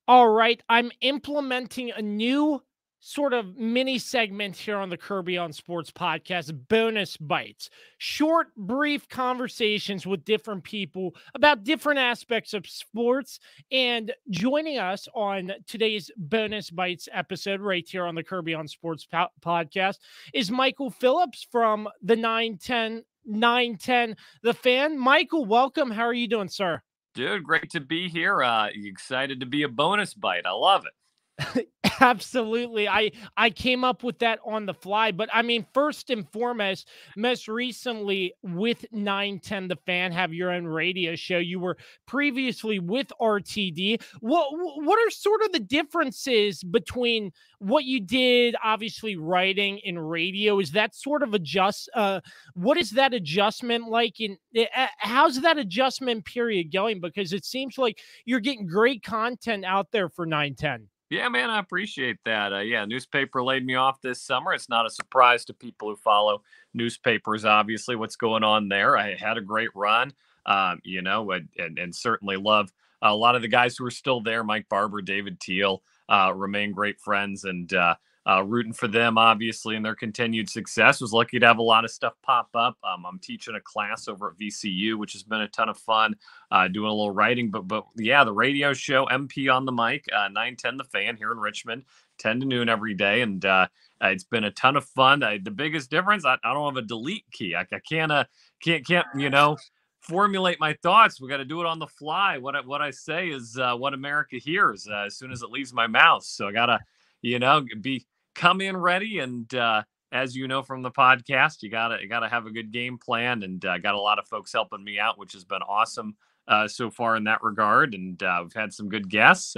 All right, I'm implementing a new sort of mini segment here on the Kirby on Sports podcast, bonus bites. Short, brief conversations with different people about different aspects of sports. And joining us on today's bonus bites episode right here on the Kirby on Sports podcast is Michael Phillips from the 910 The Fan. Michael, welcome. How are you doing, sir? Dude, great to be here. Excited to be a bonus bite. I love it. Absolutely. I came up with that on the fly, but I mean, first and foremost, most recently with 910 The Fan, have your own radio show. You were previously with RTD. What are sort of the differences between what you did, obviously writing and radio? Is that sort of what is that adjustment like? And how's that adjustment period going? Because it seems like you're getting great content out there for 910. Yeah, man, I appreciate that. Yeah, newspaper laid me off this summer. It's not a surprise to people who follow newspapers, obviously, what's going on there. I had a great run, and certainly love a lot of the guys who are still there. Mike Barber, David Teal, remain great friends, and rooting for them, obviously, in their continued success. Was lucky to have a lot of stuff pop up. I'm teaching a class over at VCU, which has been a ton of fun, doing a little writing. But yeah, the radio show, MP on the mic, 910 The Fan here in Richmond, 10 to noon every day. And it's been a ton of fun. The biggest difference, I don't have a delete key. I can't formulate my thoughts. We got to do it on the fly. What I say is what America hears as soon as it leaves my mouth. So I got to, come in ready. And as you know from the podcast, you gotta have a good game plan. And got a lot of folks helping me out, which has been awesome so far in that regard. And we've had some good guests.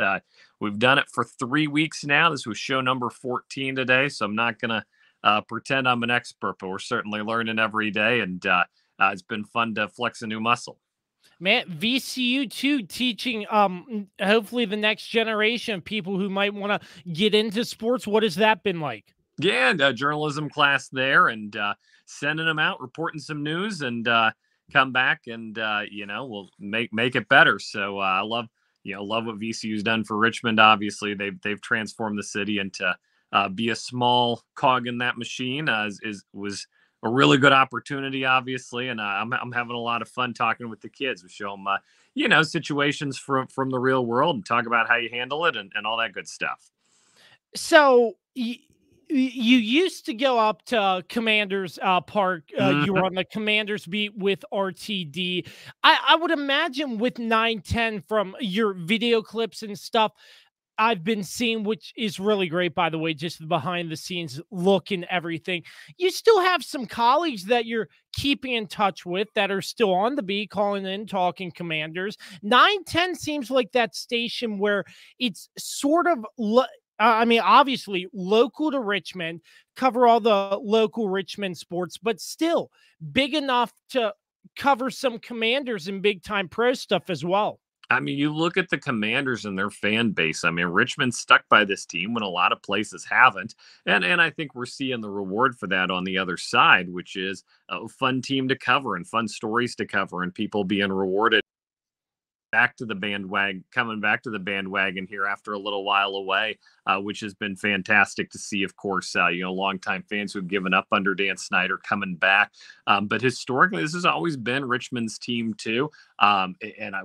We've done it for 3 weeks now. This was show number 14 today, so I'm not gonna pretend I'm an expert, but we're certainly learning every day. And it's been fun to flex a new muscle. Man, VCU too, teaching hopefully the next generation of people who might want to get into sports. What has that been like? Yeah, and journalism class there, and sending them out, reporting some news, and come back, and we'll make it better. So I love what VCU's done for Richmond. Obviously, they've transformed the city into be a small cog in that machine. Was a really good opportunity, obviously, and I'm having a lot of fun talking with the kids. We show them, situations from the real world, and talk about how you handle it and all that good stuff. So you used to go up to Commanders Park. You were on the Commanders beat with RTD. I would imagine with 910 from your video clips and stuff I've been seeing, which is really great, by the way, just the behind the scenes look and everything. You still have some colleagues that you're keeping in touch with that are still on the beat, calling in, talking Commanders. 910 seems like that station where it's sort of, obviously local to Richmond, cover all the local Richmond sports, but still big enough to cover some Commanders and big time pro stuff as well. I mean, you look at the Commanders and their fan base. I mean, Richmond's stuck by this team when a lot of places haven't. And I think we're seeing the reward for that on the other side, which is a fun team to cover and fun stories to cover and people being rewarded. Coming back to the bandwagon here after a little while away, which has been fantastic to see. Of course, longtime fans who've given up under Dan Snyder coming back. But historically, this has always been Richmond's team too.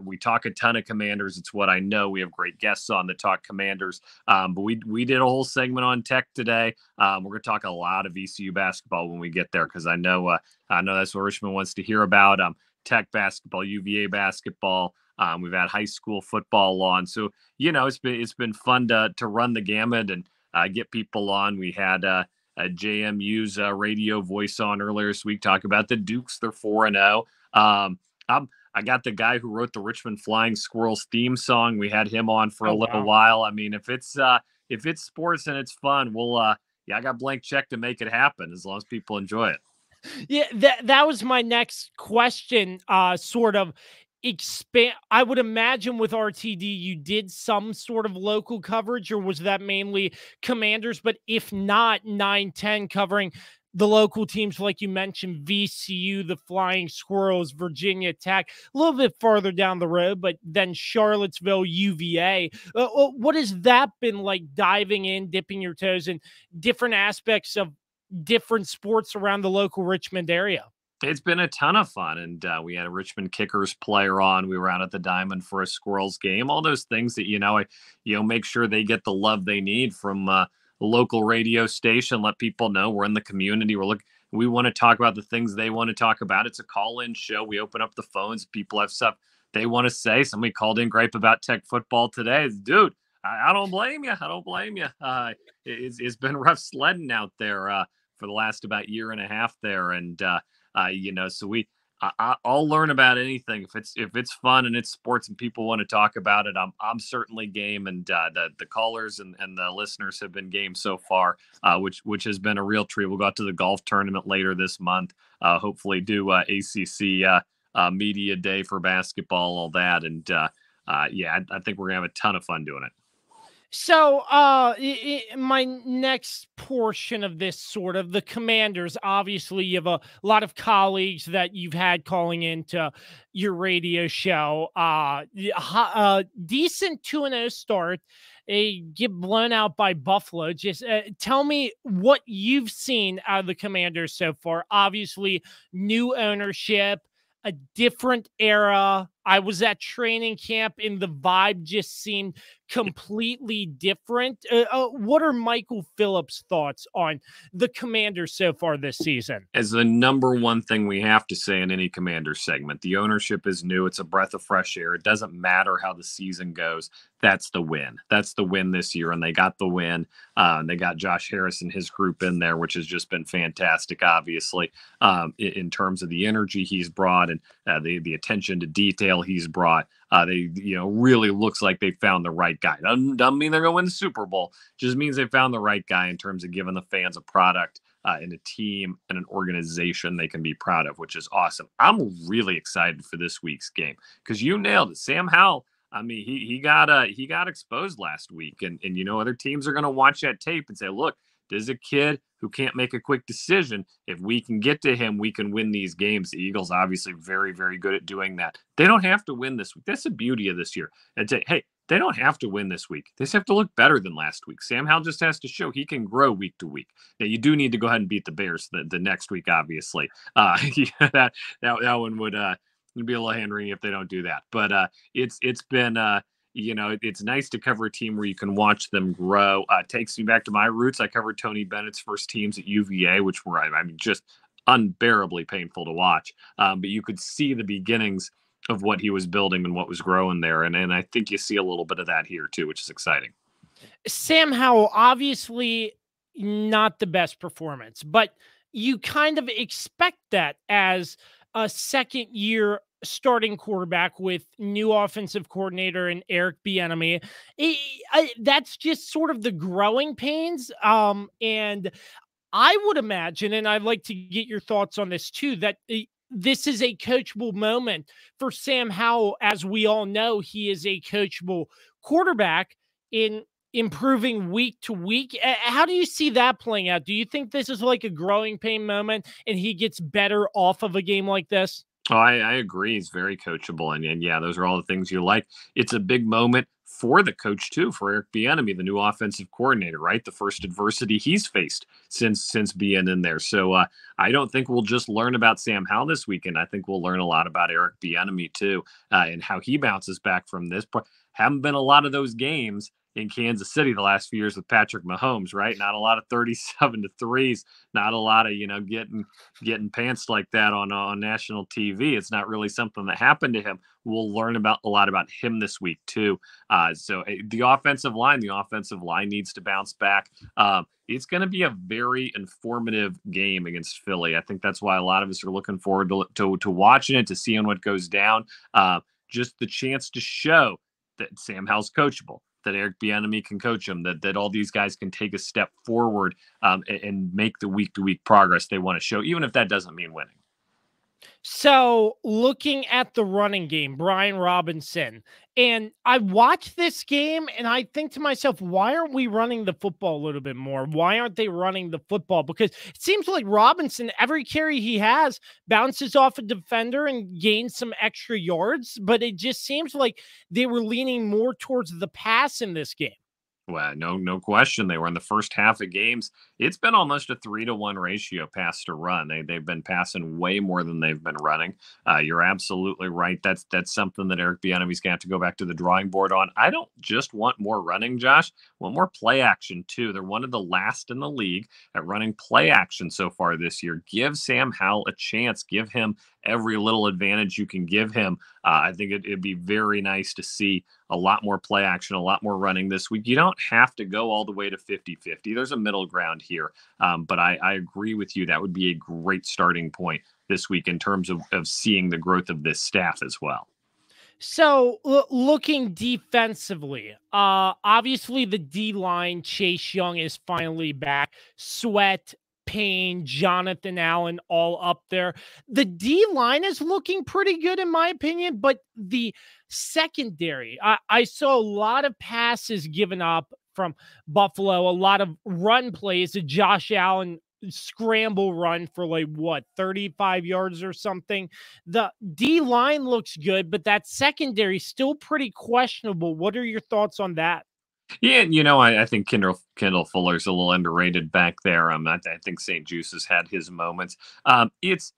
We talk a ton of Commanders. It's what I know. We have great guests on that talk Commanders. But we did a whole segment on Tech today. We're going to talk a lot of VCU basketball when we get there, because I know that's what Richmond wants to hear about. Tech basketball, UVA basketball. We've had high school football on, so it's been fun to run the gamut and get people on. We had a JMU's radio voice on earlier this week, talk about the Dukes. They're 4-0. I got the guy who wrote the Richmond Flying Squirrels theme song. We had him on for a little while. I mean, if it's sports and it's fun, I got blank check to make it happen as long as people enjoy it. Yeah, that was my next question. Sort of expand. I would imagine with RTD, you did some sort of local coverage, or was that mainly Commanders? But if not, 910 covering the local teams, like you mentioned, VCU, the Flying Squirrels, Virginia Tech, a little bit farther down the road, but then Charlottesville, UVA. What has that been like, diving in, dipping your toes in different aspects of different sports around the local Richmond area? It's been a ton of fun, and we had a Richmond Kickers player on. We were out at the Diamond for a Squirrels game. All those things that make sure they get the love they need from a local radio station. Let people know we're in the community. We want to talk about the things they want to talk about. It's a call-in show. We open up the phones. People have stuff they want to say. Somebody called in gripe about Tech football today. Dude, I don't blame you. I don't blame you. It's been rough sledding out there for the last about year and a half there, and so I'll learn about anything if it's fun and it's sports and people want to talk about it. I'm certainly game, and the callers and the listeners have been game so far, which has been a real treat. We'll go out to the golf tournament later this month. Hopefully do ACC media day for basketball, all that, and I think we're gonna have a ton of fun doing it. So, my next portion of this, sort of the Commanders, obviously you have a lot of colleagues that you've had calling into your radio show. Decent 2-0 start, get blown out by Buffalo. Just tell me what you've seen out of the Commanders so far. Obviously, new ownership, a different era. I was at training camp and the vibe just seemed completely different. What are Michael Phillips' thoughts on the Commanders so far this season? As the number one thing we have to say in any Commander segment, the ownership is new. It's a breath of fresh air. It doesn't matter how the season goes. That's the win. That's the win this year, and they got the win. They got Josh Harris and his group in there, which has just been fantastic, obviously, in terms of the energy he's brought and the attention to detail he's brought. They really looks like they found the right guy. Doesn't mean they're going to win the Super Bowl. Just means they found the right guy in terms of giving the fans a product and a team and an organization they can be proud of, which is awesome. I'm really excited for this week's game because you nailed it. Sam Howell, I mean, he got exposed last week, and other teams are going to watch that tape and say, look, there's a kid who can't make a quick decision. If we can get to him, we can win these games. The Eagles obviously very, very good at doing that. They don't have to win this week. That's the beauty of this year. And say, hey, they don't have to win this week. They just have to look better than last week. Sam Howell just has to show he can grow week to week. Now, you do need to go ahead and beat the Bears the next week, obviously. That one would be a little hand-wringing if they don't do that. But it's been it's nice to cover a team where you can watch them grow. Takes me back to my roots. I covered Tony Bennett's first teams at UVA, which were, just unbearably painful to watch. But you could see the beginnings of what he was building and what was growing there. And I think you see a little bit of that here too, which is exciting. Sam Howell, obviously not the best performance, but you kind of expect that as a second-year starting quarterback with new offensive coordinator and Eric Bieniemy. That's just sort of the growing pains. And I would imagine, and I'd like to get your thoughts on this too, that this is a coachable moment for Sam Howell. As we all know, he is a coachable quarterback in improving week to week. How do you see that playing out? Do you think this is like a growing pain moment and he gets better off of a game like this? Oh, I agree. He's very coachable. And yeah, those are all the things you like. It's a big moment for the coach too, for Eric Bieniemy, the new offensive coordinator, right? The first adversity he's faced since being in there. So I don't think we'll just learn about Sam Howell this weekend. I think we'll learn a lot about Eric Bieniemy too, and how he bounces back from this. Haven't been a lot of those games in Kansas City the last few years with Patrick Mahomes, right? Not a lot of 37-3s, not a lot of, getting pants like that on national TV. It's not really something that happened to him. We'll learn a lot about him this week too. So the offensive line needs to bounce back. It's going to be a very informative game against Philly. I think that's why a lot of us are looking forward to watching it, to seeing what goes down. Just the chance to show that Sam Howell's coachable, that Eric Bieniemy can coach him, that all these guys can take a step forward and make the week-to-week progress they want to show, even if that doesn't mean winning. So, looking at the running game, Brian Robinson, and I watch this game and I think to myself, why aren't we running the football a little bit more? Why aren't they running the football? Because it seems like Robinson, every carry he has, bounces off a defender and gains some extra yards, but it just seems like they were leaning more towards the pass in this game. Well, no question. They were in the first half of games. It's been almost a 3-to-1 ratio pass to run. They've been passing way more than they've been running. You're absolutely right. That's something that Eric Bieniemy's gonna have to go back to the drawing board on. I don't just want more running, Josh. I want more play action too. They're one of the last in the league at running play action so far this year. Give Sam Howell a chance. Give him every little advantage you can give him. I think it'd be very nice to see a lot more play action, a lot more running this week. You don't have to go all the way to 50-50. There's a middle ground here. But I agree with you. That would be a great starting point this week in terms of seeing the growth of this staff as well. So, looking defensively, obviously the D line, Chase Young is finally back. Sweat, Payne, Jonathan Allen, all up there. The D line is looking pretty good, in my opinion, but the secondary, I saw a lot of passes given up from Buffalo, a lot of run plays to Josh Allen scramble run for like what 35 yards or something. The D line looks good, but that secondary still pretty questionable. What are your thoughts on that? Yeah, I think Kendall Fuller's a little underrated back there. I think St. Juice has had his moments. It's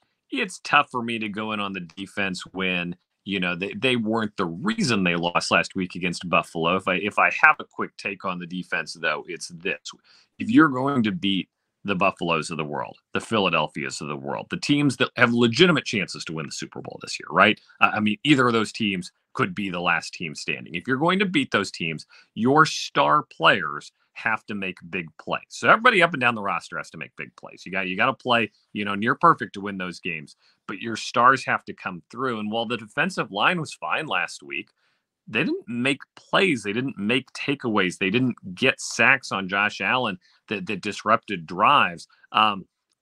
tough for me to go in on the defense when they weren't the reason they lost last week against Buffalo. If I have a quick take on the defense though, it's this: if you're going to beat the Buffaloes of the world, the Philadelphias of the world, the teams that have legitimate chances to win the Super Bowl this year, right? I mean, either of those teams could be the last team standing. If you're going to beat those teams, your star players have to make big plays. So everybody up and down the roster has to make big plays. You got to play, near perfect to win those games, but your stars have to come through. And while the defensive line was fine last week, they didn't make plays. They didn't make takeaways. They didn't get sacks on Josh Allen that disrupted drives.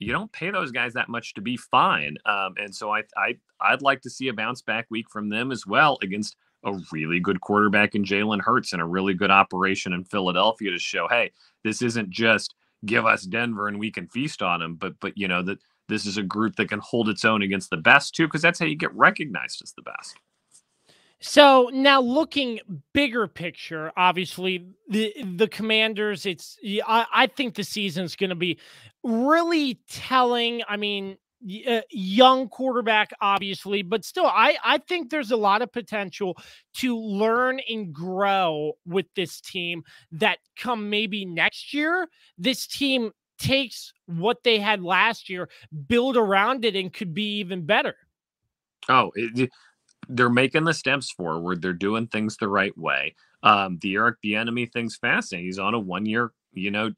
You don't pay those guys that much to be fine. And so I'd like to see a bounce back week from them as well against a really good quarterback in Jalen Hurts and a really good operation in Philadelphia to show, hey, this isn't just give us Denver and we can feast on them, but that this is a group that can hold its own against the best too, because that's how you get recognized as the best. So now looking bigger picture, obviously the Commanders, I think the season's going to be really telling. I mean, young quarterback, obviously, but still, I think there's a lot of potential to learn and grow with this team that come maybe next year. This team takes what they had last year, build around it, and could be even better. Oh, they're making the steps forward. They're doing things the right way. The Eric Bieniemy thing's fascinating. He's on a 1 year,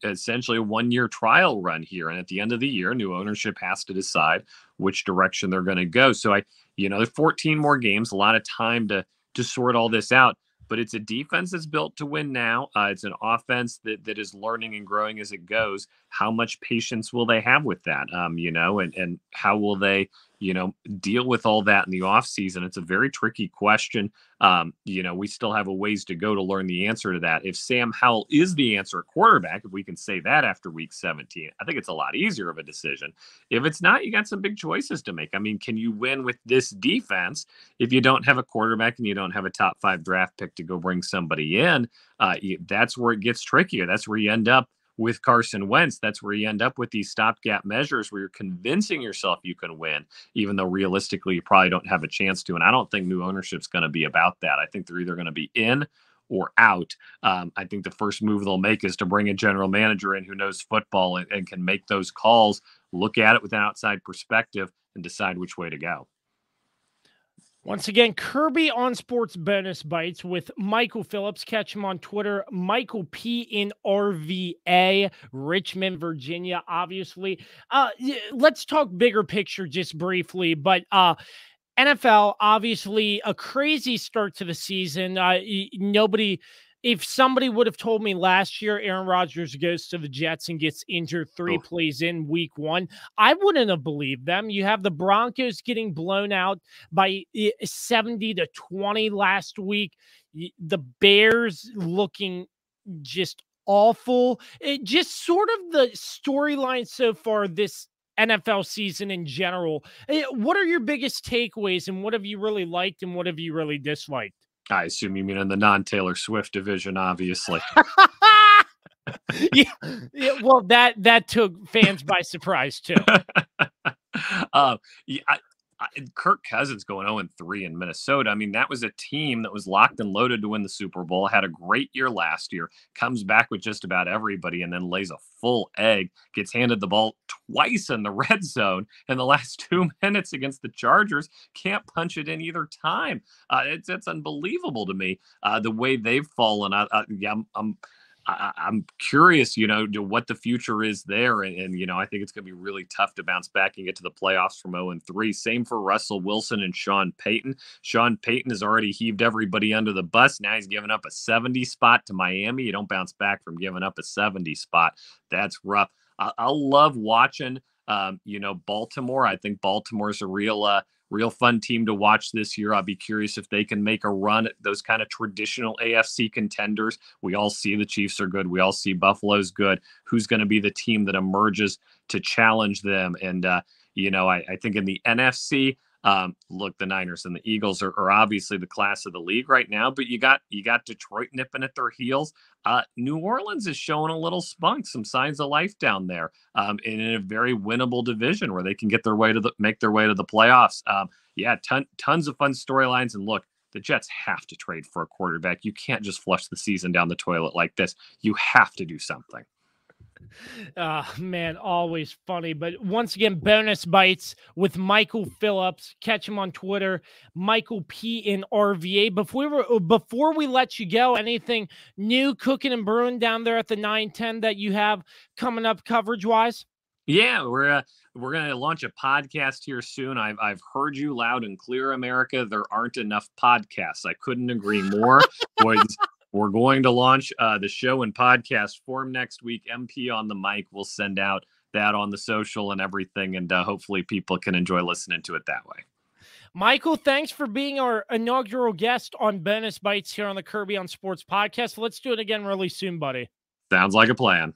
essentially a 1 year trial run here. And at the end of the year, new ownership has to decide which direction they're going to go. So there's 14 more games, a lot of time to sort all this out. But it's a defense that's built to win now. It's an offense that is learning and growing as it goes. How much patience will they have with that? And how will they, deal with all that in the offseason? It's a very tricky question. We still have a ways to go to learn the answer to that. If Sam Howell is the answer at quarterback, if we can say that after week 17, I think it's a lot easier of a decision. If it's not, you got some big choices to make. I mean, can you win with this defense if you don't have a quarterback and you don't have a top 5 draft pick to go bring somebody in? That's where it gets trickier. That's where you end up with Carson Wentz. That's where you end up with these stopgap measures where you're convincing yourself you can win, even though realistically you probably don't have a chance to. And I don't think new ownership's going to be about that. I think they're either going to be in or out. I think the first move they'll make is to bring a general manager in who knows football and can make those calls, look at it with an outside perspective, and decide which way to go. Once again, Kirby on Sports Bonus Bites with Michael Phillips. Catch him on Twitter, Michael P in RVA, Richmond, Virginia, obviously. Let's talk bigger picture just briefly, but NFL, obviously a crazy start to the season. Nobody if somebody would have told me last year Aaron Rodgers goes to the Jets and gets injured 3 plays in week 1, I wouldn't have believed them. You have the Broncos getting blown out by 70-20 last week. The Bears looking just awful. It just sort of the storyline so far this NFL season in general. What are your biggest takeaways, and what have you really liked and what have you really disliked? I assume you mean in the non-Taylor Swift division, obviously. yeah, well, that took fans by surprise too. Yeah, Kirk Cousins going 0-3 in Minnesota. I mean, that was a team that was locked and loaded to win the Super Bowl, had a great year last year, comes back with just about everybody, and then lays a full egg, gets handed the ball twice in the red zone in the last 2 minutes against the Chargers, can't punch it in either time. It's unbelievable to me, the way they've fallen. I'm curious, to what the future is there. And I think it's going to be really tough to bounce back and get to the playoffs from 0-3. Same for Russell Wilson and Sean Payton. Sean Payton has already heaved everybody under the bus. Now he's given up a 70 spot to Miami. You don't bounce back from giving up a 70 spot. That's rough. I'll love watching, Baltimore. I think Baltimore's a real fun team to watch this year. I'll be curious if they can make a run at those kind of traditional AFC contenders. We all see the Chiefs are good. We all see Buffalo's good. Who's going to be the team that emerges to challenge them? And, I think in the NFC, look, the Niners and the Eagles are obviously the class of the league right now, but you got Detroit nipping at their heels. New Orleans is showing a little spunk, some signs of life down there, in a very winnable division where they can make their way to the playoffs. Tons of fun storylines. And look, the Jets have to trade for a quarterback. You can't just flush the season down the toilet like this. You have to do something. Man, always funny. But once again, bonus bites with Michael Phillips. Catch him on Twitter, Michael P in RVA. Before we let you go, anything new cooking and brewing down there at the 910 that you have coming up coverage wise? Yeah, we're going to launch a podcast here soon. I've heard you loud and clear, America. There aren't enough podcasts. I couldn't agree more. Boys, we're going to launch the show in podcast form next week. MP on the mic. We'll send out that on the social and everything, and hopefully people can enjoy listening to it that way. Michael, thanks for being our inaugural guest on Bonus Bites here on the Kirby on Sports podcast. Let's do it again really soon, buddy. Sounds like a plan.